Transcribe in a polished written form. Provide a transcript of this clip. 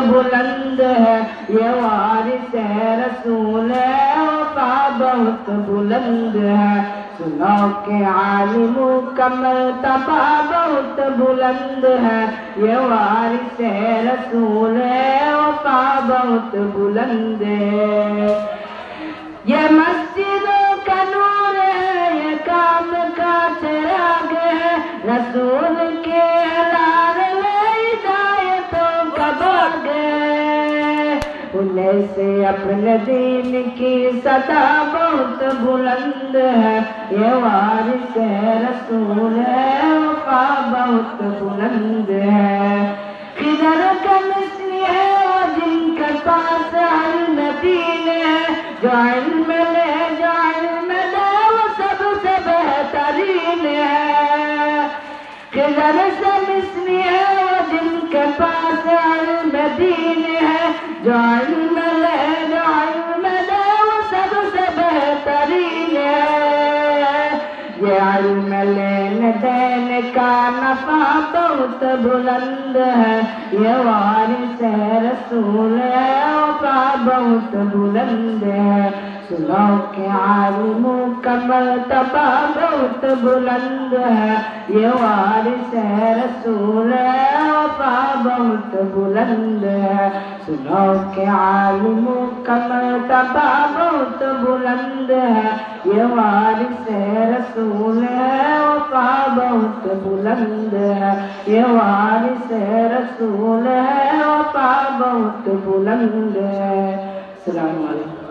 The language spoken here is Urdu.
بلند ہے یہ وارث رسول ہے، وفا بہت بلند ہے، سنو کہ عالموں کا مرتبہ بہت بلند ہے، یہ وارث رسول ہے، وفا بہت بلند ہے، یہ مسجدوں کا نور ہے، یہ کام کا چراغ ہے، رسول کے لال ہدایتوں کا باغ ہے، انہیں سے اپنے دین کی صدا بہت بلند ہے، یہ وارث رسول ہے، وفا بہت بلند ہے، خضر کا مثل ہے اور جن کے پاس علم دین ہے، جو علم لے جو علم دے وہ سب سے بہترین ہے، خضر سے مثل ہے اور جن کے پاس علم دین ہے، جو علم لے جو علم دے وہ سب سے بہترین ہے، یہ علم لینے دینے کا نفع بہت بلند ہے، یہ وارث رسول ہے، وفا بہت بلند ہے، سنو کہ عالموں کا مرتبہ بہت بلند ہے، یہ وارث رسول ہے، وفا بہت بلند ہے، سنو کہ عالموں کا مرتبہ بہت بلند ہے، یہ وارث رسول ہے، وفا بہت بلند ہے، یہ وارث رسول ہے، وفا بہت بلند ہے۔ السلام علیکم۔